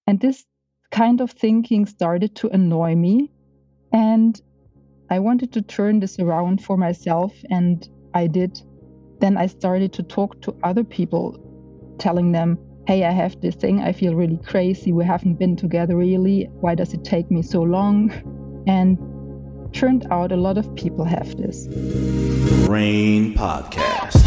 And this kind of thinking started to annoy me. And I wanted to turn this around for myself, and I did. Then I started to talk to other people, telling them, hey, I have this thing. I feel really crazy. We haven't been together really. Why does it take me so long? And turned out a lot of people have this. Rain Podcast.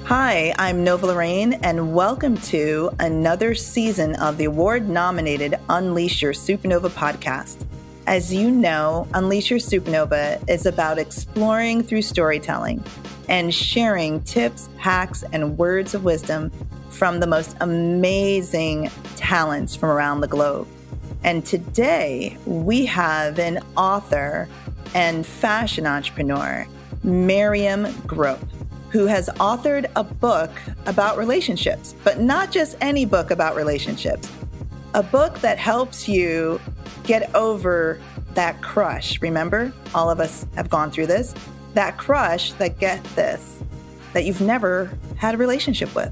Hi, I'm Nova Lorraine, and welcome to another season of the award-nominated Unleash Your Supernova podcast. As you know, Unleash Your Supernova is about exploring through storytelling and sharing tips, hacks, and words of wisdom from the most amazing talents from around the globe. And today, we have an author and fashion entrepreneur, Mirjam Grupp, who has authored a book about relationships, but not just any book about relationships, a book that helps you get over that crush. Remember, all of us have gone through this, that crush that that you've never had a relationship with.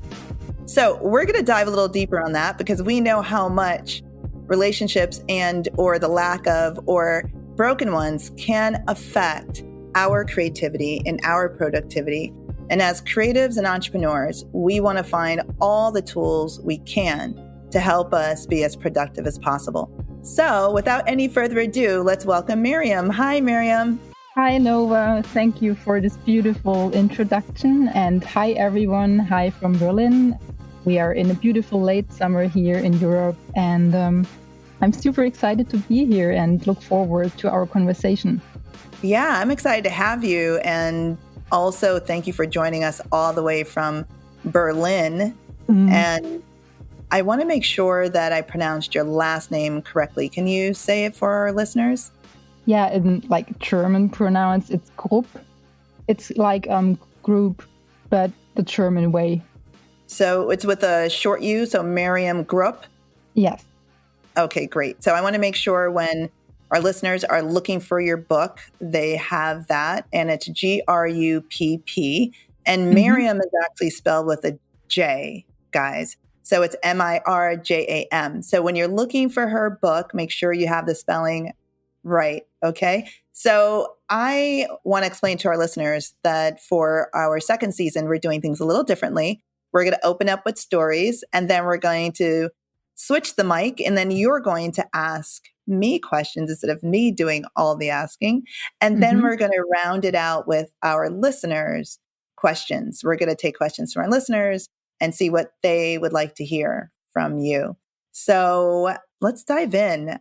So we're going to dive a little deeper on that because we know how much relationships or the lack of or broken ones can affect our creativity and our productivity. And as creatives and entrepreneurs, we want to find all the tools we can to help us be as productive as possible. So without any further ado, let's welcome Mirjam. Hi, Mirjam. Hi, Nova. Thank you for this beautiful introduction. And hi, everyone. Hi from Berlin. We are in a beautiful late summer here in Europe. And I'm super excited to be here and look forward to our conversation. Yeah, I'm excited to have you. And also, thank you for joining us all the way from Berlin. And I want to make sure that I pronounced your last name correctly. Can you say it for our listeners? Yeah, in like German pronounce, it's Grupp. It's like group, but the German way. So it's with a short U, so Mirjam Grupp? Yes. Okay, great. So I want to make sure when our listeners are looking for your book, they have that, and it's Grupp. And Mirjam is actually spelled with a J, guys. So it's Mirjam. So when you're looking for her book, make sure you have the spelling right, okay? So I want to explain to our listeners that for our second season, we're doing things a little differently. We're going to open up with stories, and then we're going to switch the mic, and then you're going to ask me questions instead of me doing all the asking. And then we're going to round it out with our listeners' questions. We're going to take questions from our listeners and see what they would like to hear from you. So let's dive in.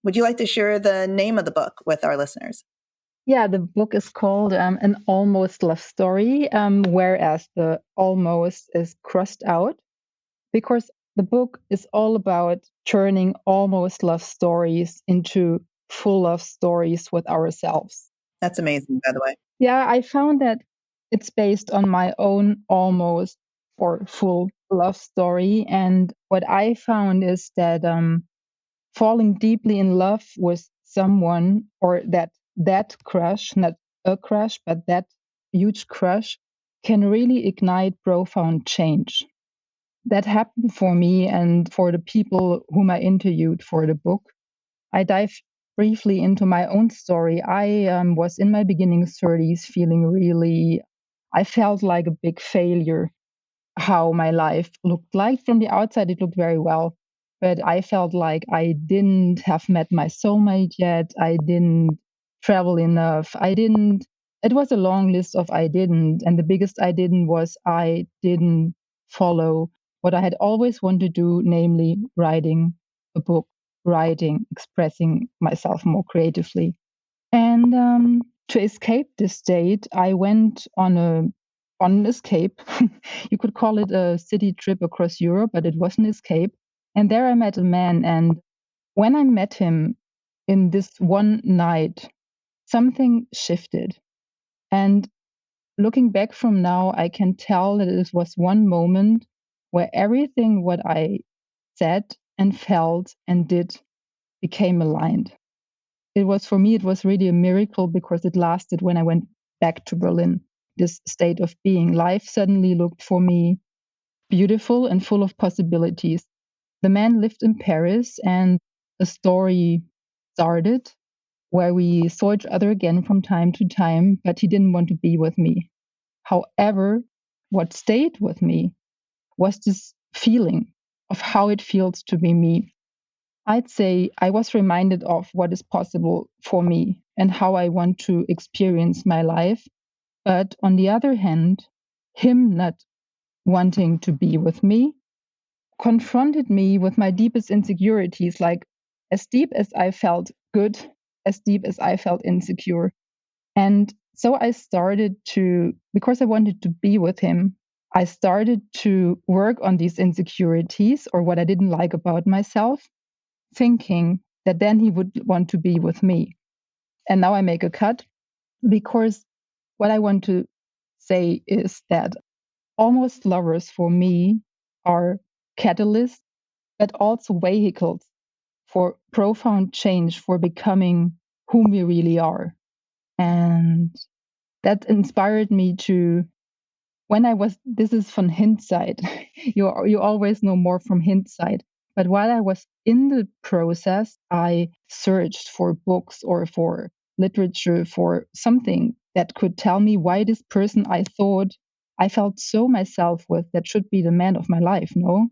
Would you like to share the name of the book with our listeners? Yeah, the book is called An Almost Love Story, whereas the almost is crossed out, because the book is all about turning almost love stories into full love stories with ourselves. That's amazing, by the way. Yeah, I found that it's based on my own almost or full love story. And what I found is that falling deeply in love with someone, or that crush, not a crush, but that huge crush, can really ignite profound change. That happened for me and for the people whom I interviewed for the book. I dive briefly into my own story. I was in my beginning 30s feeling I felt like a big failure, how my life looked like. From the outside, it looked very well, but I felt like I didn't have met my soulmate yet. I didn't travel enough. It was a long list of I didn't. And the biggest I didn't was I didn't follow what I had always wanted to do, namely writing a book, expressing myself more creatively. And to escape this state, I went on an escape. You could call it a city trip across Europe, but it was an escape. And there I met a man. And when I met him in this one night, something shifted. And looking back from now, I can tell that it was one moment where everything what I said and felt and did became aligned. It was really a miracle because it lasted when I went back to Berlin. This state of being, life suddenly looked for me beautiful and full of possibilities. the man lived in Paris, and a story started where we saw each other again from time to time, but he didn't want to be with me. However, what stayed with me was this feeling of how it feels to be me. I'd say I was reminded of what is possible for me and how I want to experience my life. But on the other hand, him not wanting to be with me confronted me with my deepest insecurities, like as deep as I felt good, as deep as I felt insecure. And so I started to, because I wanted to be with him, I started to work on these insecurities or what I didn't like about myself, thinking that then he would want to be with me. And now I make a cut because what I want to say is that almost lovers for me are catalysts, but also vehicles for profound change, for becoming whom we really are. And that inspired me to, when I was, this is from hindsight, you always know more from hindsight. But while I was in the process, I searched for books or for literature, for something that could tell me why this person I thought I felt so myself with, that should be the man of my life, no?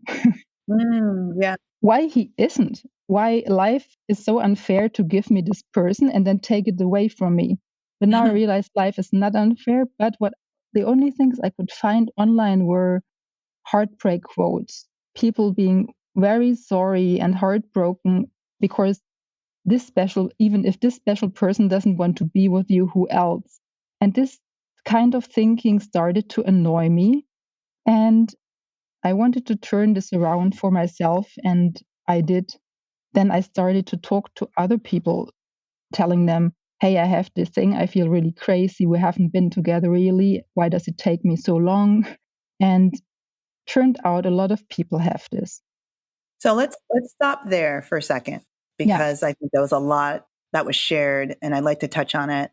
Yeah. Why he isn't, why life is so unfair to give me this person and then take it away from me. But now I realize life is not unfair, but what the only things I could find online were heartbreak quotes, people being very sorry and heartbroken because this special, even if this special person doesn't want to be with you, who else? And this kind of thinking started to annoy me. And I wanted to turn this around for myself, and I did. Then I started to talk to other people, telling them, hey, I have this thing. I feel really crazy. We haven't been together really. Why does it take me so long? And turned out a lot of people have this. So let's stop there for a second, Yeah. because I think there was a lot that was shared and I'd like to touch on it.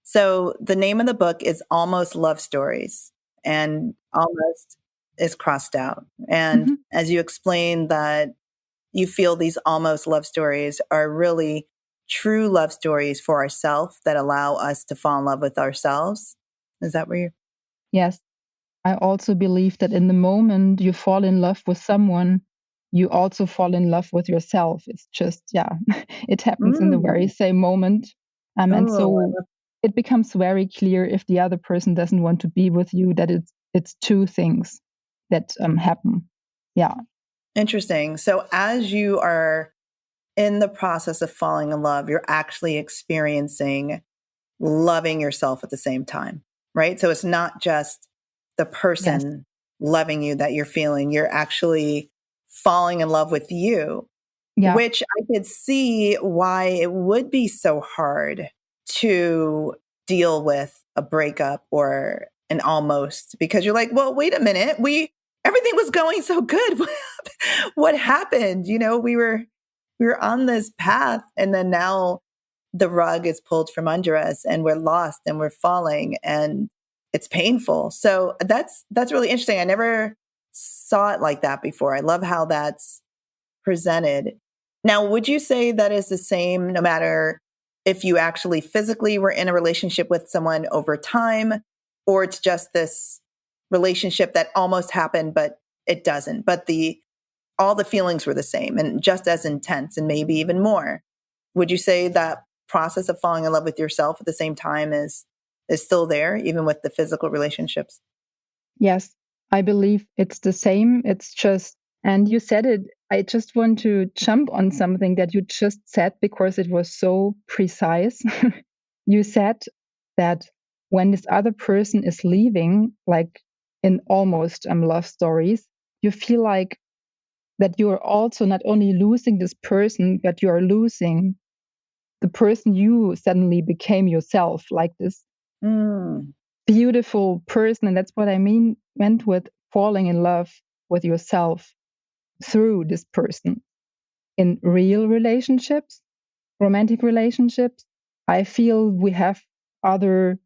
So the name of the book is Almost Love Stories, and almost is crossed out. And Mhm. as you explained that you feel these almost love stories are really true love stories for ourselves that allow us to fall in love with ourselves. Is that where you're? Yes. I also believe that in the moment you fall in love with someone, you also fall in love with yourself. It's just, yeah, it happens in the very Mm. same moment. And Oh, so it becomes very clear if the other person doesn't want to be with you that it's two things that happen. Yeah. interesting. So as you are in the process of falling in love, you're actually experiencing loving yourself at the same time, right? So it's not just the Yes. person loving you that you're feeling, you're actually falling in love with you, Yeah. which I could see why it would be so hard to deal with a breakup or an almost, because you're like, well, wait a minute, everything was going so good. What happened? You know, we were on this path, and then now the rug is pulled from under us and we're lost and we're falling and it's painful. So that's really interesting. I never saw it like that before. I love how that's presented. Now, would you say that is the same no matter if you actually physically were in a relationship with someone over time, or it's just this relationship that almost happened but it doesn't, but the all the feelings were the same and just as intense and maybe even more? Would you say that process of falling in love with yourself at the same time is still there even with the physical relationships? Yes. I believe it's the same. It's just, and you said it, I just want to jump on something that you just said because it was so precise. You said that when this other person is leaving, like in almost love stories, you feel like that you are also not only losing this person, but you are losing the person you suddenly became yourself, like this Mm. beautiful person. And that's what I meant with falling in love with yourself through this person in real relationships, romantic relationships. I feel we have other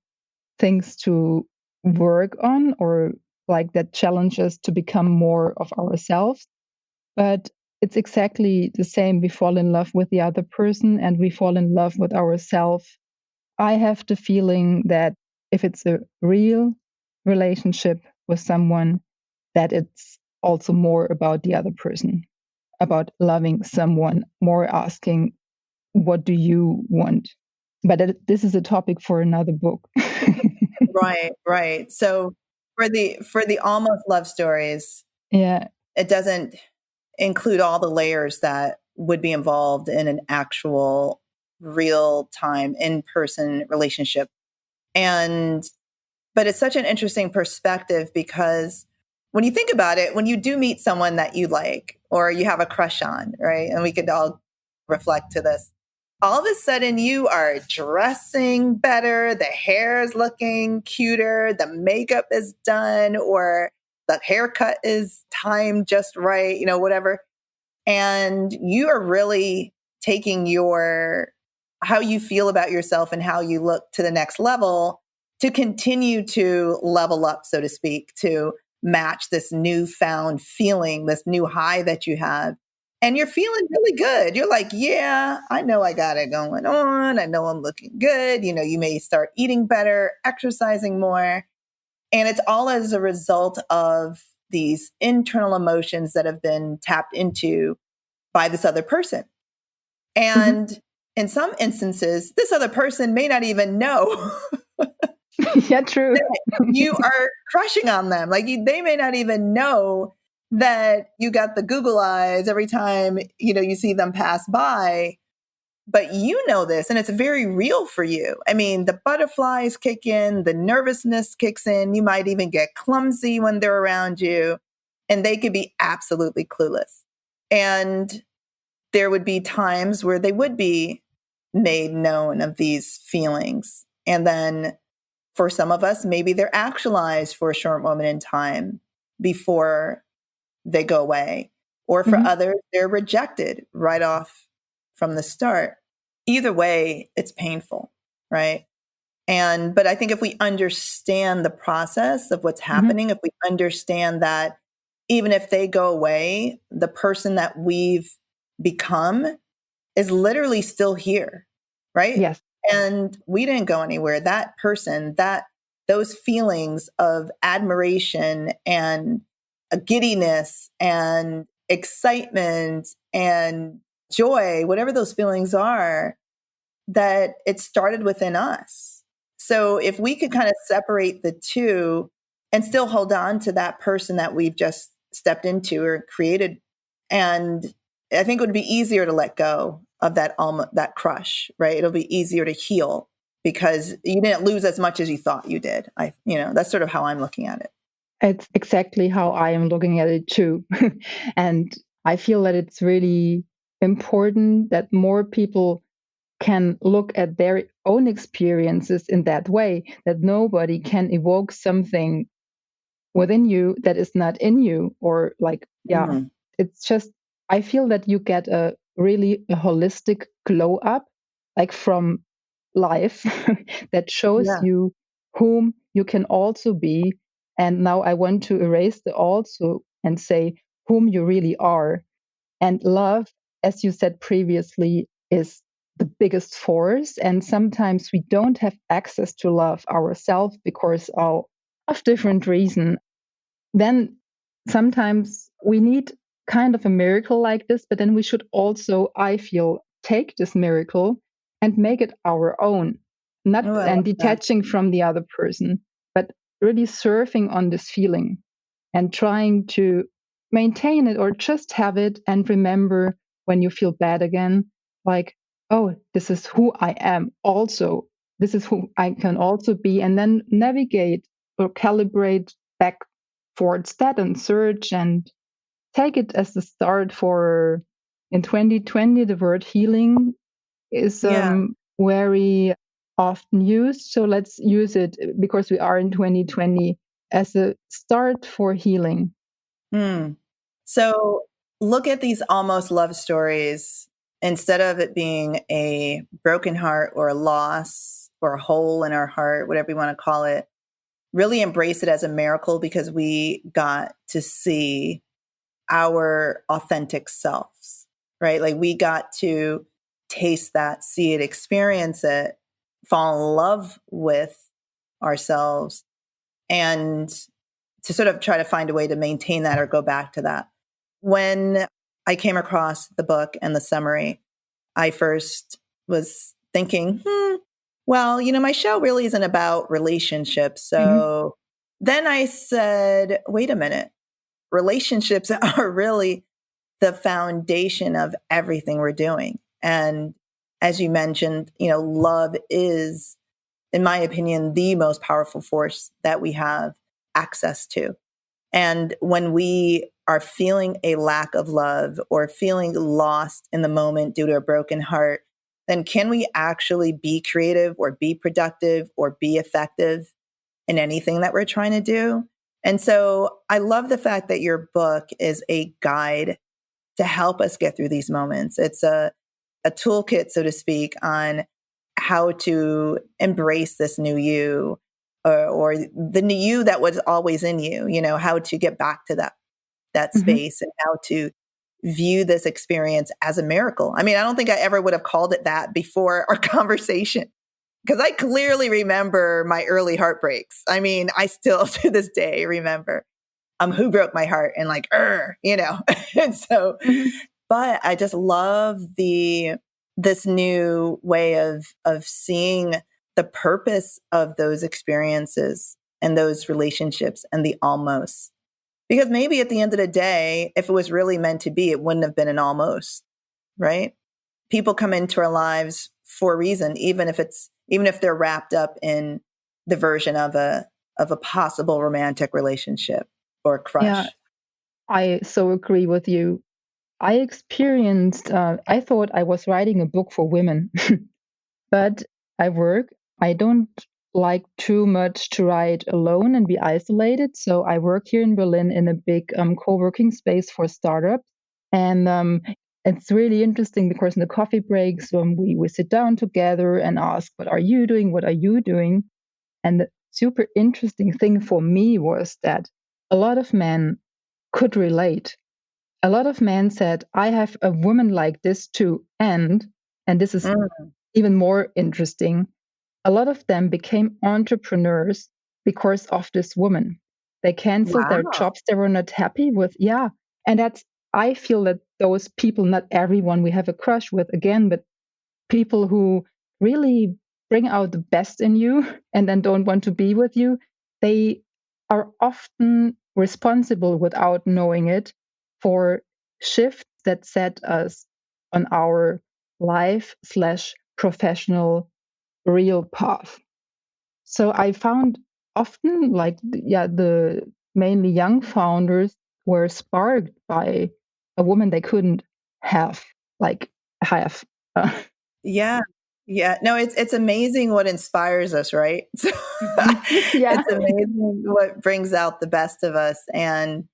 things to work on, or like that challenge us to become more of ourselves. But it's exactly the same. We fall in love with the other person and we fall in love with ourselves. I have the feeling that if it's a real relationship with someone, that it's also more about the other person, about loving someone, more asking, what do you want? But this is a topic for another book. Right, right. So for the almost love stories, Yeah. it doesn't include all the layers that would be involved in an actual real time in-person relationship. And but it's such an interesting perspective because when you think about it, when you do meet someone that you like or you have a crush on, right? And we could all reflect to this. All of a sudden, you are dressing better, the hair is looking cuter, the makeup is done, or the haircut is timed just right, whatever. And you are really taking your how you feel about yourself and how you look to the next level to continue to level up, so to speak, to match this newfound feeling, this new high that you have. And you're feeling really good. You're like, yeah, I know I got it going on. I know I'm looking good. You may start eating better, exercising more. And it's all as a result of these internal emotions that have been tapped into by this other person. Mhm. And in some instances, this other person may not even know Yeah, true. that you are crushing on them. Like they may not even know that you got the Google eyes every time, you see them pass by, but you know this and it's very real for you. I mean, the butterflies kick in, the nervousness kicks in. You might even get clumsy when they're around you and they could be absolutely clueless. And there would be times where they would be made known of these feelings. And then for some of us, maybe they're actualized for a short moment in time before they go away. Or for Mhm. others, they're rejected right off from the start. Either way, it's painful, right? But I think if we understand the process of what's Mhm. happening, if we understand that even if they go away, the person that we've become is literally still here, right? Yes. And we didn't go anywhere. That person, those feelings of admiration and a giddiness and excitement and joy, whatever those feelings are, that it started within us. So if we could kind of separate the two and still hold on to that person that we've just stepped into or created, and I think it would be easier to let go of that crush, right? It'll be easier to heal because you didn't lose as much as you thought you did. That's sort of how I'm looking at it. It's exactly how I am looking at it too. And I feel that it's really important that more people can look at their own experiences in that way, that nobody can evoke something within you that is not in you, or like, yeah, Mhm. it's just, I feel that you get a holistic glow up, like from life, that shows Yeah. you whom you can also be. And now I want to erase the also and say whom you really are. And love, as you said previously, is the biggest force. And sometimes we don't have access to love ourselves because of different reasons. Then sometimes we need kind of a miracle like this, but then we should also, I feel, take this miracle and make it our own, not Oh, I and love that. detaching from the other person, but really surfing on this feeling and trying to maintain it or just have it and remember when you feel bad again, like, oh, this is who I am also. This is who I can also be, and then navigate or calibrate back towards that and search and take it as the start for in 2020 the word healing is Yeah. very often used, so let's use it because we are in 2020 as a start for healing. Hmm. So look at these almost love stories instead of it being a broken heart or a loss or a hole in our heart, whatever you want to call it. Really embrace it as a miracle because we got to see our authentic selves, right? Like we got to taste that, see it, experience it, fall in love with ourselves, and to sort of try to find a way to maintain that or go back to that. When I came across the book and the summary, I first was thinking, well, my show really isn't about relationships. So then I said, wait a minute, relationships are really the foundation of everything we're doing. And as you mentioned, love is, in my opinion, the most powerful force that we have access to. And when we are feeling a lack of love or feeling lost in the moment due to a broken heart, then can we actually be creative or be productive or be effective in anything that we're trying to do? And so I love the fact that your book is a guide to help us get through these moments. It's a toolkit, so to speak, on how to embrace this new you, or the new you that was always in you, how to get back to that space and how to view this experience as a miracle. I mean, I don't think I ever would have called it that before our conversation, because I clearly remember my early heartbreaks. I mean, I still to this day remember who broke my heart and like, and so, but I just love this new way of seeing the purpose of those experiences and those relationships and the almost. Because maybe at the end of the day, if it was really meant to be, it wouldn't have been an almost, right? People come into our lives for a reason, even if they're wrapped up in the version of a possible romantic relationship or crush. Yeah, I so agree with you. I thought I was writing a book for women, but I don't like too much to write alone and be isolated. So I work here in Berlin in a big co-working space for startups. And it's really interesting because in the coffee breaks, we sit down together and ask, what are you doing? What are you doing? And the super interesting thing for me was that a lot of men could relate. A lot of men said, I have a woman like this too. And this is even more interesting, a lot of them became entrepreneurs because of this woman. They canceled their jobs. They were not happy with, And I feel that those people, not everyone we have a crush with again, but people who really bring out the best in you and then don't want to be with you, they are often responsible without knowing it for shifts that set us on our life/professional real path. So I found often the mainly young founders were sparked by a woman they couldn't have. Yeah. Yeah. No, it's amazing what inspires us, right? Yeah. It's amazing what brings out the best of us and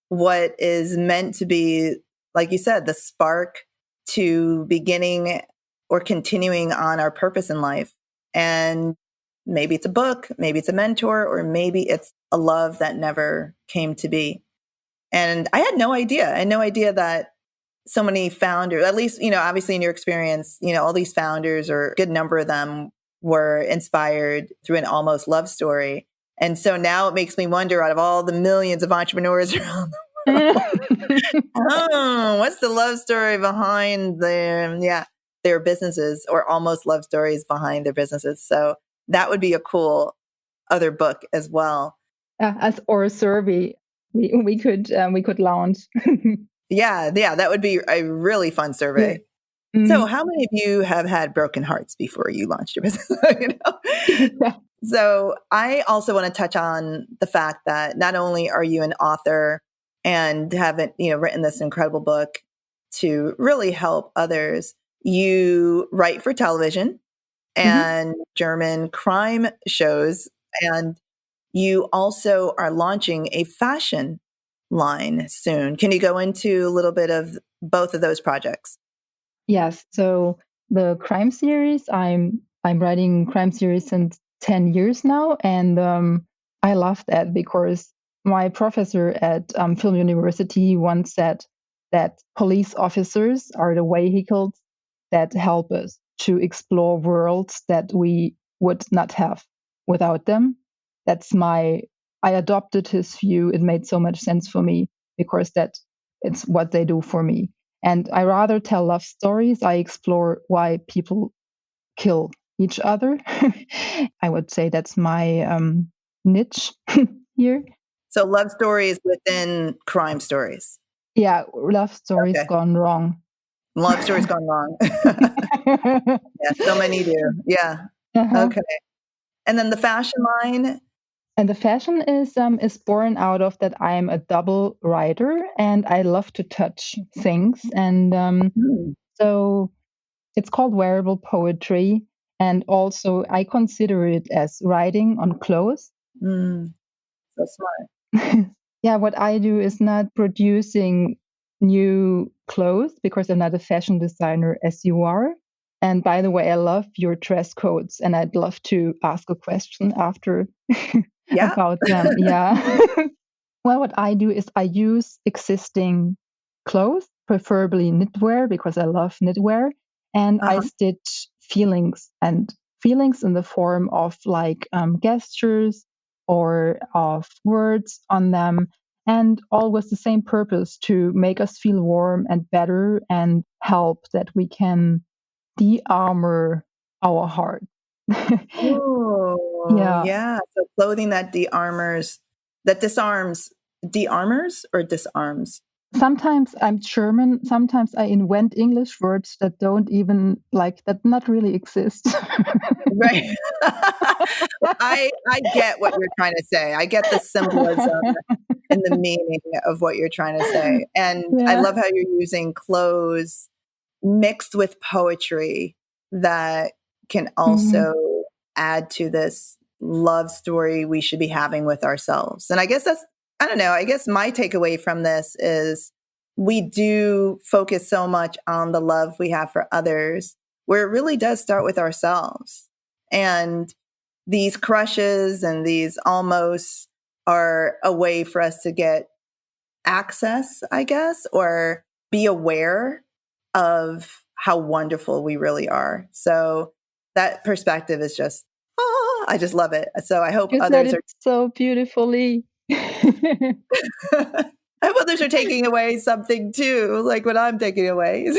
what is meant to be, like you said, the spark to beginning or continuing on our purpose in life. And maybe it's a book, maybe it's a mentor, or maybe it's a love that never came to be. And I had no idea. I had no idea that so many founders, at least, obviously in your experience, all these founders, or a good number of them, were inspired through an almost love story. And so now it makes me wonder, out of all the millions of entrepreneurs around the world, what's the love story behind their businesses, or almost love stories behind their businesses? So that would be a cool other book as well. Or a survey we could launch. Yeah, that would be a really fun survey. Mm-hmm. So how many of you have had broken hearts before you launched your business? Yeah. So I also want to touch on the fact that not only are you an author and haven't, written this incredible book to really help others, you write for television and German crime shows, and you also are launching a fashion line soon. Can you go into a little bit of both of those projects? Yes. So the crime series, I'm writing crime series since 10 years now, and I love that because my professor at Film University once said that police officers are the vehicles that help us to explore worlds that we would not have without them. I adopted his view. It made so much sense for me because it's what they do for me. And I rather tell love stories. I explore why people kill each other. I would say that's my niche here. So love stories within crime stories. Yeah, love stories Okay. gone wrong. Love stories gone wrong. Yeah, so many do. Yeah. Uh-huh. Okay. And then the fashion line. And the fashion is born out of that I'm a double writer and I love to touch things. And so it's called Wearable Poetry. And also I consider it as writing on clothes. So smart. Yeah, what I do is not producing new clothes because I'm not a fashion designer as you are. And by the way, I love your dress codes and I'd love to ask a question after Yeah. about them. Yeah. Well, what I do is I use existing clothes, preferably knitwear because I love knitwear, and I stitch feelings in the form of like gestures or of words on them, and all with the same purpose to make us feel warm and better and help that we can de-armor our heart. Oh, Yeah. yeah. So clothing that disarms, de-armors or disarms? Sometimes I'm German, sometimes I invent English words that don't even that not really exist. Right. I get what you're trying to say. I get the symbolism and the meaning of what you're trying to say. And I Yeah. love how you're using clothes mixed with poetry that can also add to this love story we should be having with ourselves. And I guess I don't know, I guess my takeaway from this is we do focus so much on the love we have for others, where it really does start with ourselves. And these crushes and these almost are a way for us to get access, I guess, or be aware of how wonderful we really are. So that perspective is just, I just love it. So I hope You said others it are, so beautifully. I hope others are taking away something too, like what I'm taking away.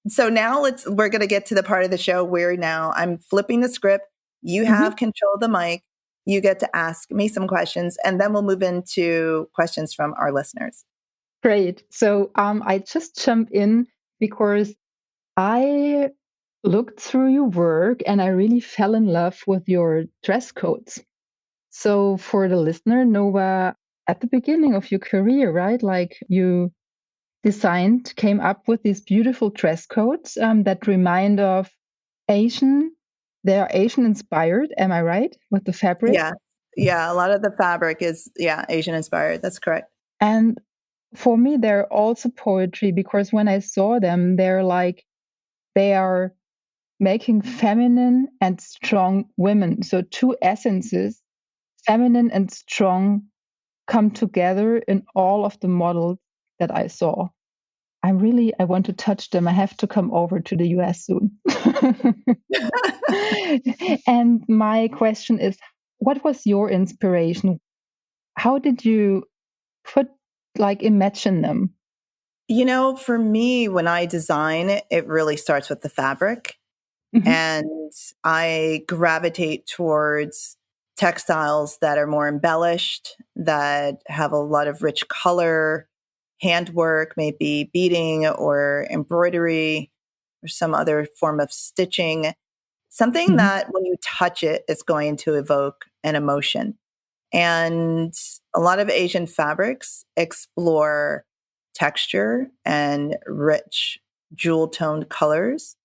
So now we're going to get to the part of the show where now I'm flipping the script. You have control of the mic. You get to ask me some questions, and then we'll move into questions from our listeners. Great. So I just jump in because I looked through your work and I really fell in love with your dress codes. So for the listener, Nova, at the beginning of your career, right? Like you came up with these beautiful dress codes that remind of Asian. They are Asian inspired. Am I right with the fabric? Yeah. Yeah. A lot of the fabric is, Asian inspired. That's correct. And for me, they're also poetry because when I saw them, they are making feminine and strong women. So two essences, feminine and strong, come together in all of the models that I saw. I want to touch them. I have to come over to the US soon. And my question is, what was your inspiration? How did you imagine them? For me, when I design, it really starts with the fabric. And I gravitate towards textiles that are more embellished, that have a lot of rich color, handwork, maybe beading or embroidery or some other form of stitching. Something that when you touch it, it's going to evoke an emotion. And a lot of Asian fabrics explore texture and rich jewel toned colors.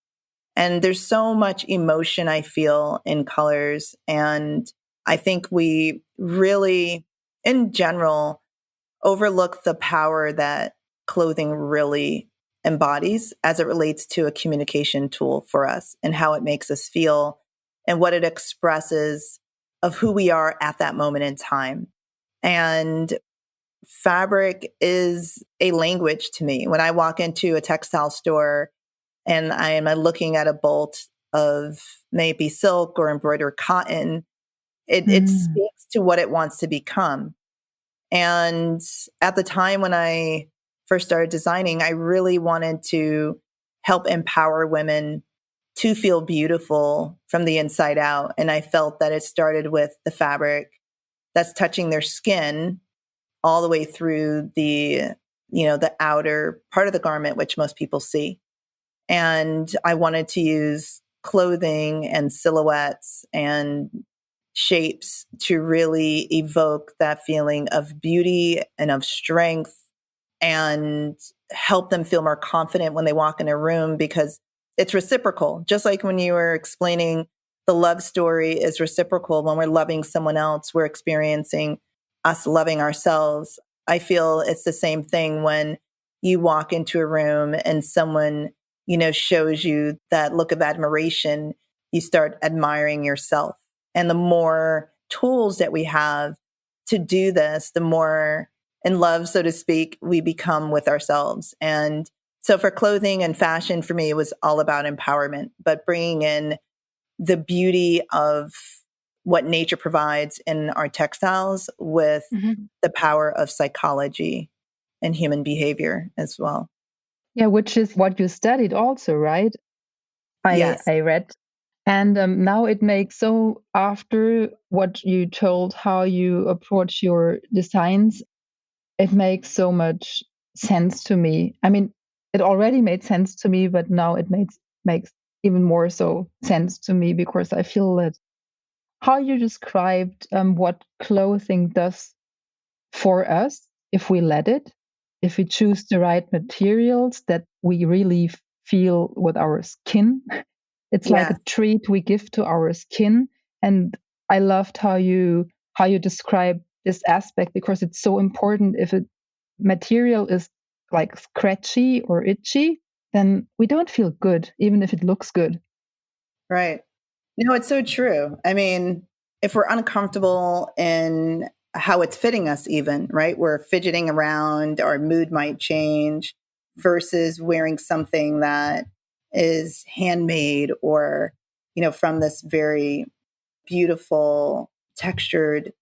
And there's so much emotion I feel in colors. And I think we really, in general, overlook the power that clothing really embodies as it relates to a communication tool for us and how it makes us feel and what it expresses of who we are at that moment in time. And fabric is a language to me. When I walk into a textile store and I am looking at a bolt of maybe silk or embroidered cotton, it Mm. speaks to what it wants to become. And at the time when I first started designing, I really wanted to help empower women to feel beautiful from the inside out. And I felt that it started with the fabric that's touching their skin all the way through the outer part of the garment, which most people see. And I wanted to use clothing and silhouettes and shapes to really evoke that feeling of beauty and of strength and help them feel more confident when they walk in a room, because it's reciprocal. Just like when you were explaining, the love story is reciprocal. When we're loving someone else, we're experiencing us loving ourselves. I feel it's the same thing when you walk into a room and someone, shows you that look of admiration, you start admiring yourself. And the more tools that we have to do this, the more in love, so to speak, we become with ourselves. And so for clothing and fashion, for me, it was all about empowerment, but bringing in the beauty of what nature provides in our textiles with Mhm. the power of psychology and human behavior as well. Yeah, which is what you studied also, right? I Yes. I read. And now it makes so, after what you told, how you approach your designs, it makes so much sense to me. I mean, it already made sense to me, but now it makes even more so sense to me, because I feel that how you described what clothing does for us, if we let it, if we choose the right materials that we really feel with our skin. It's like a Yes. treat we give to our skin. And I loved how you describe this aspect, because it's so important. If a material is like scratchy or itchy, then we don't feel good, even if it looks good. Right. No, it's so true. I mean, if we're uncomfortable in how it's fitting us, even, right? We're fidgeting around, our mood might change versus wearing something that is handmade or, from this very beautiful textured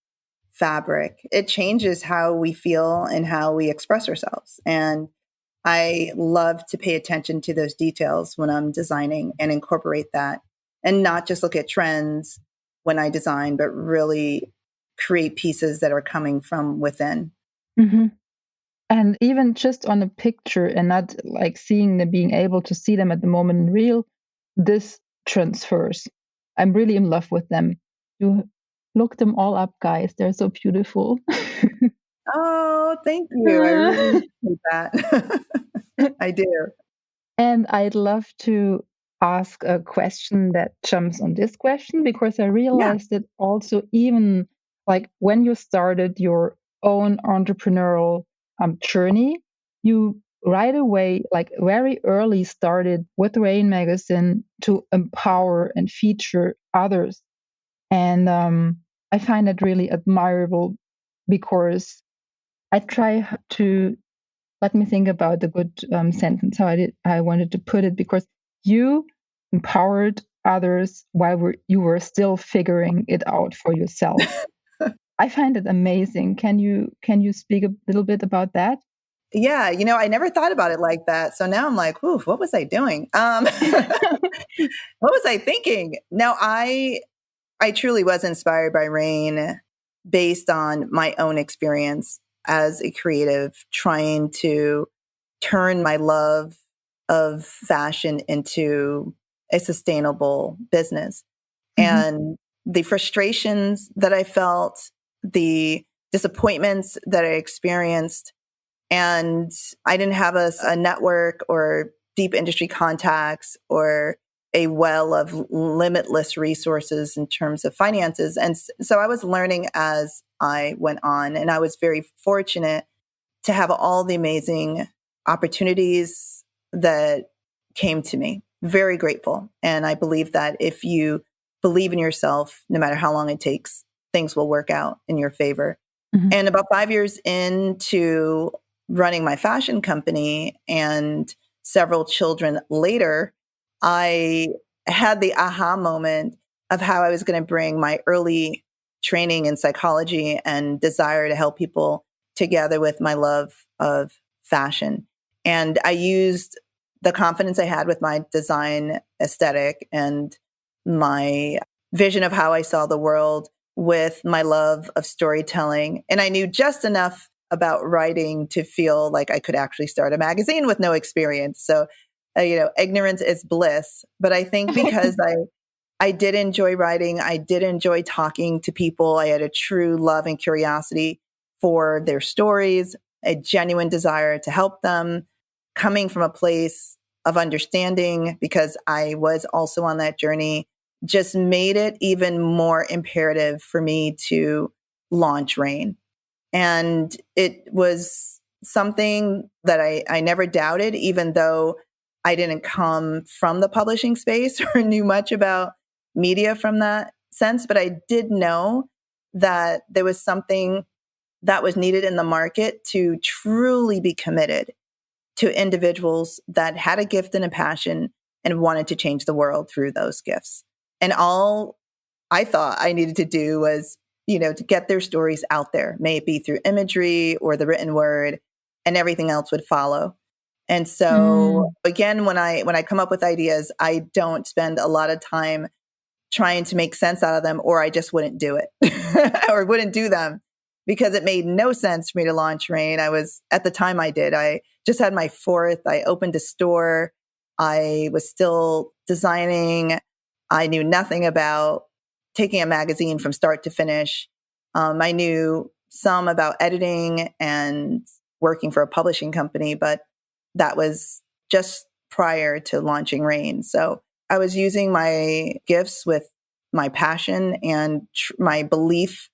fabric. It changes how we feel and how we express ourselves. And I love to pay attention to those details when I'm designing and incorporate that, and not just look at trends when I design, but really create pieces that are coming from within. Hmm. And even just on a picture, and not like seeing them, being able to see them at the moment in real, this transfers. I'm really in love with them. You look them all up, guys. They're so beautiful. Oh, thank you. I really appreciate that. I do. And I'd love to ask a question that jumps on this question, because I Yeah. realized that also, even like when you started your own entrepreneurial journey, you right away, like very early, started with Rain Magazine to empower and feature others. And I find it really admirable, because I try to, let me think about the good sentence, how I wanted to put it, because you empowered others while you were still figuring it out for yourself. I find it amazing. Can you speak a little bit about that? Yeah. I never thought about it like that. So now I'm like, ooh, what was I doing? What was I thinking? No, I truly was inspired by Rain based on my own experience as a creative, trying to turn my love of fashion into a sustainable business. Hmm. And the frustrations that I felt, the disappointments that I experienced, and I didn't have a network or deep industry contacts or a well of limitless resources in terms of finances. And so I was learning as I went on. And I was very fortunate to have all the amazing opportunities that came to me. Very grateful. And I believe that if you believe in yourself, no matter how long it takes, things will work out in your favor. Mhm. And about 5 years into running my fashion company and several children later, I had the aha moment of how I was going to bring my early training in psychology and desire to help people together with my love of fashion. And I used the confidence I had with my design aesthetic and my vision of how I saw the world with my love of storytelling. And I knew just enough about writing to feel like I could actually start a magazine with no experience. So, ignorance is bliss. But I think because I did enjoy writing, I did enjoy talking to people, I had a true love and curiosity for their stories, a genuine desire to help them, coming from a place of understanding because I was also on that journey, just made it even more imperative for me to launch Rain. And it was something that I never doubted, even though I didn't come from the publishing space or knew much about media from that sense. But I did know that there was something that was needed in the market to truly be committed to individuals that had a gift and a passion and wanted to change the world through those gifts. And all I thought I needed to do was, to get their stories out there, may it be through imagery or the written word, and everything else would follow. And so Mm. again, when I come up with ideas, I don't spend a lot of time trying to make sense out of them, or I just wouldn't do it or wouldn't do them because it made no sense for me to launch Rain. I was, at the time I did, I just had my fourth, I opened a store. I was still designing. I knew nothing about taking a magazine from start to finish. I knew some about editing and working for a publishing company, but that was just prior to launching Rain. So I was using my gifts with my passion and my belief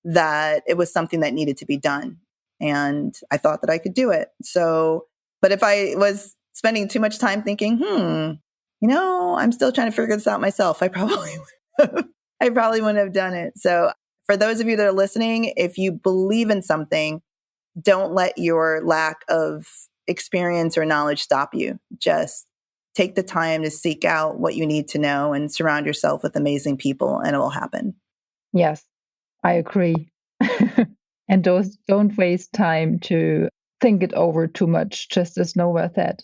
that it was something that needed to be done. And I thought that I could do it. So, but if I was spending too much time thinking, I'm still trying to figure this out myself, I probably wouldn't have done it. So for those of you that are listening, if you believe in something, don't let your lack of experience or knowledge stop you. Just take the time to seek out what you need to know and surround yourself with amazing people, and it will happen. Yes, I agree. And don't waste time to think it over too much, just as Nova said,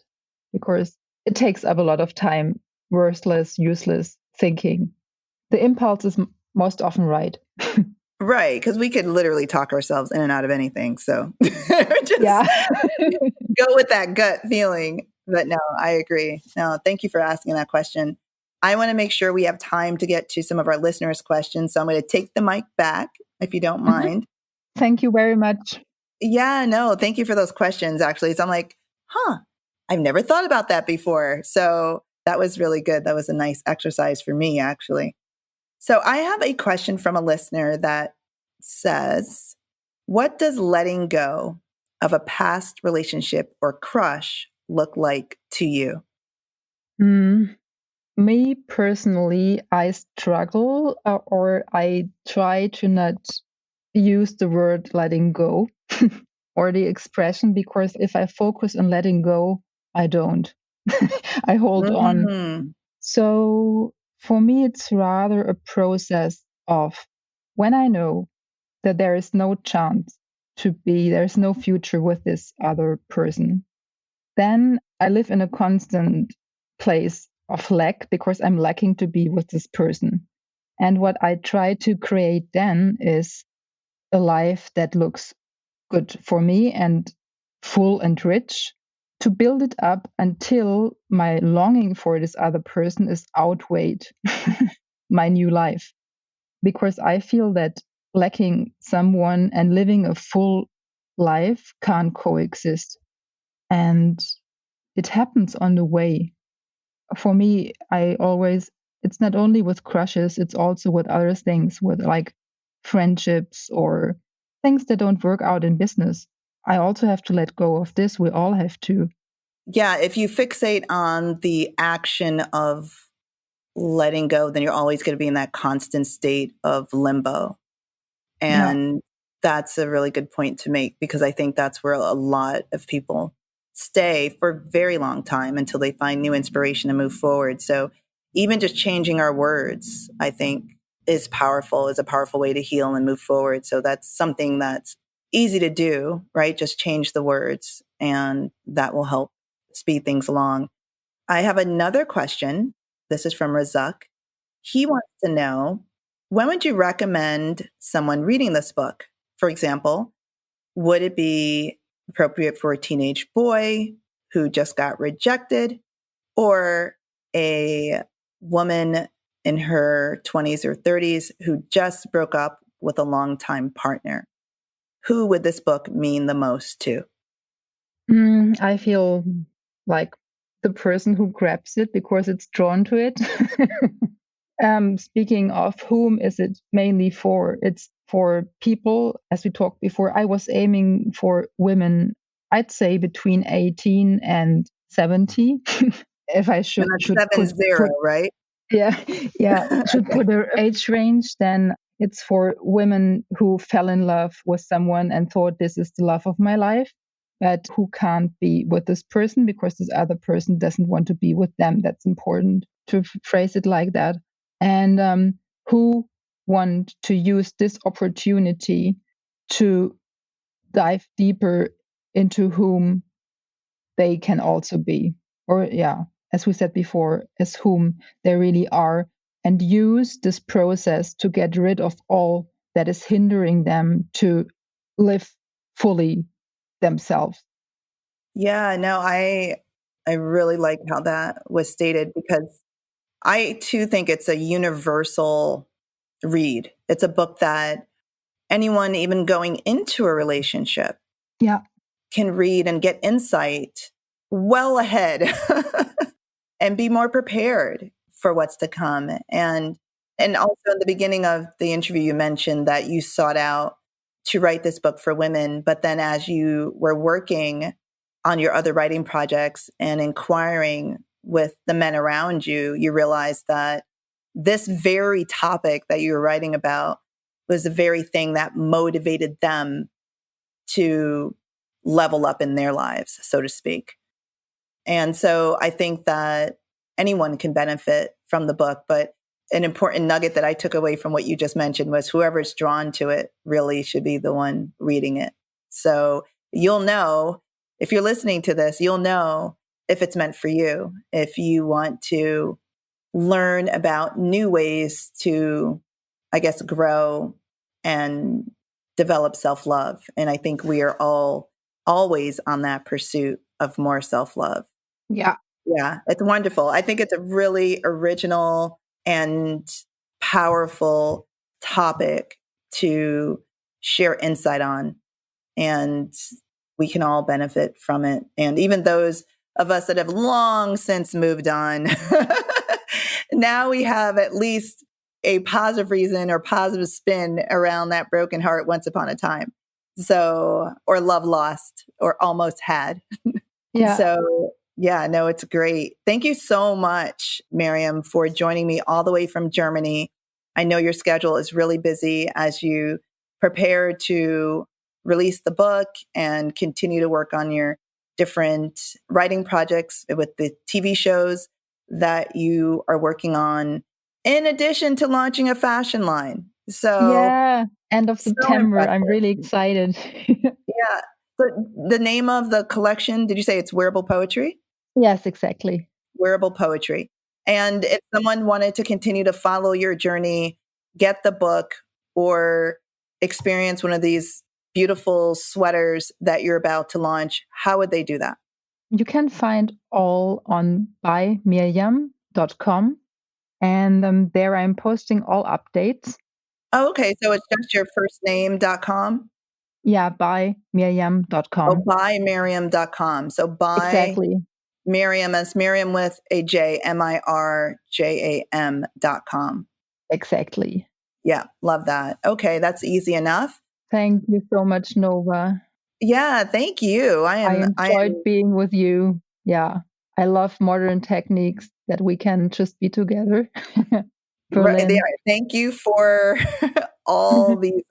because it takes up a lot of time, worthless, useless thinking. The impulse is most often right. Right. Because we could literally talk ourselves in and out of anything. So just Yeah. go with that gut feeling. But no, I agree. No, thank you for asking that question. I want to make sure we have time to get to some of our listeners' questions. So I'm going to take the mic back, if you don't Mhm. mind. Thank you very much. Yeah, no, thank you for those questions, actually. So I'm like, I've never thought about that before. So that was really good. That was a nice exercise for me, actually. So I have a question from a listener that says, what does letting go of a past relationship or crush look like to you? Mm, Me personally, I struggle or I try to not use the word letting go or the expression because if I focus on letting go, I don't. I hold on. Mm, So for me, it's rather a process of when I know that there is no chance there's no future with this other person, then I live in a constant place of lack because I'm lacking to be with this person. And what I try to create then is a life that looks good for me and full and rich, to build it up until my longing for this other person is outweighed my new life. Because I feel that lacking someone and living a full life can't coexist. And it happens on the way. For me, it's not only with crushes, it's also with other things, with like friendships or things that don't work out in business. I also have to let go of this. We all have to. yeah, if you fixate on the action of letting go, then you're always going to be in that constant state of limbo. Yeah. And that's a really good point to make, because I think that's where a lot of people stay for a very long time until they find new inspiration and move forward. So even just changing our words, I think is a powerful way to heal and move forward. So that's something that's easy to do, right? Just change the words and that will help speed things along. I have another question. This is from Razak. He wants to know, when would you recommend someone reading this book? For example, would it be appropriate for a teenage boy who just got rejected, or a woman in her 20s or 30s who just broke up with a longtime partner? Who would this book mean the most to? I feel like the person who grabs it because it's drawn to it. Speaking of whom is it mainly for? It's for people, as we talked before. I was aiming for women, I'd say between 18 and 70. If I should Seven zero, right? Yeah, should put an age range, then it's for women who fell in love with someone and thought this is the love of my life, but who can't be with this person because this other person doesn't want to be with them. That's important to phrase it like that. And who want to use this opportunity to dive deeper into whom they can also be, or as we said before, as whom they really are, and use this process to get rid of all that is hindering them to live fully themselves. Yeah, no, I really like how that was stated, because I too think it's a universal read. It's a book that anyone even going into a relationship can read and get insight well ahead and be more prepared for what's to come. And also in the beginning of the interview, you mentioned that you sought out to write this book for women, but then as you were working on your other writing projects and inquiring with the men around you, you realized that this very topic that you were writing about was the very thing that motivated them to level up in their lives, so to speak. And so I think that anyone can benefit from the book, but an important nugget that I took away from what you just mentioned was whoever's drawn to it really should be the one reading it. So you'll know, if you're listening to this, you'll know if it's meant for you, if you want to learn about new ways to, I guess, grow and develop self-love. And I think we are all always on that pursuit of more self-love. Yeah. Yeah, it's wonderful. I think it's a really original and powerful topic to share insight on. And we can all benefit from it. And even those of us that have long since moved on, now we have at least a positive reason or positive spin around that broken heart once upon a time. So, or love lost or almost had. Yeah. So, yeah, no, it's great. Thank you so much, Mirjam, for joining me all the way from Germany. I know your schedule is really busy as you prepare to release the book and continue to work on your different writing projects with the TV shows that you are working on, in addition to launching a fashion line. So, yeah, end of September. Impressive. I'm really excited. Yeah. So the name of the collection, did you say it's Wearable Poetry? Yes, exactly. Wearable Poetry. And if someone wanted to continue to follow your journey, get the book, or experience one of these beautiful sweaters that you're about to launch, how would they do that? You can find all on bymirjam.com. And there I'm posting all updates. Oh, okay. So it's just your first name.com? Yeah, bymirjam.com. Oh, bymirjam.com. So by exactly. Mirjam, as Mirjam with a J, Mirjam.com. Exactly. Yeah, love that. Okay, that's easy enough. Thank you so much, Nova. Yeah, thank you. I enjoyed being with you. Yeah, I love modern techniques that we can just be together. Right there. Thank you for all these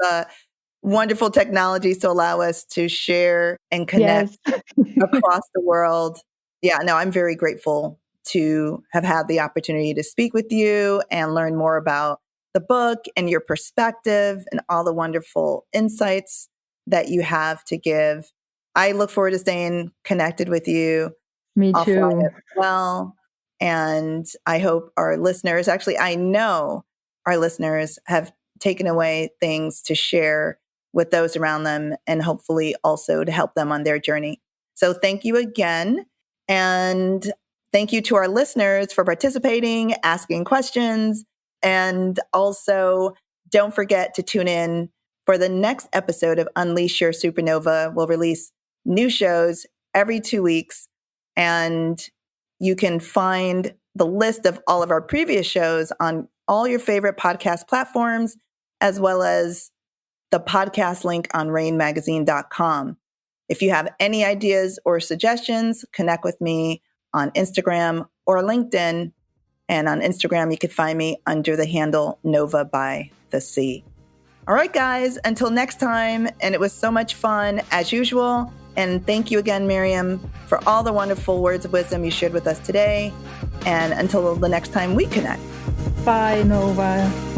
wonderful technologies to allow us to share and connect Yes. across the world. Yeah, no, I'm very grateful to have had the opportunity to speak with you and learn more about the book and your perspective and all the wonderful insights that you have to give. I look forward to staying connected with you Me offline too. as well. And I hope our listeners, actually, I know our listeners have taken away things to share with those around them and hopefully also to help them on their journey. So thank you again. And thank you to our listeners for participating, asking questions, and also don't forget to tune in for the next episode of Unleash Your Supernova. We'll release new shows every 2 weeks, and you can find the list of all of our previous shows on all your favorite podcast platforms, as well as the podcast link on rainmagazine.com. If you have any ideas or suggestions, connect with me on Instagram or LinkedIn. And on Instagram, you can find me under the handle Nova by the Sea. All right, guys, until next time. And it was so much fun as usual. And thank you again, Mirjam, for all the wonderful words of wisdom you shared with us today. And until the next time we connect. Bye, Nova.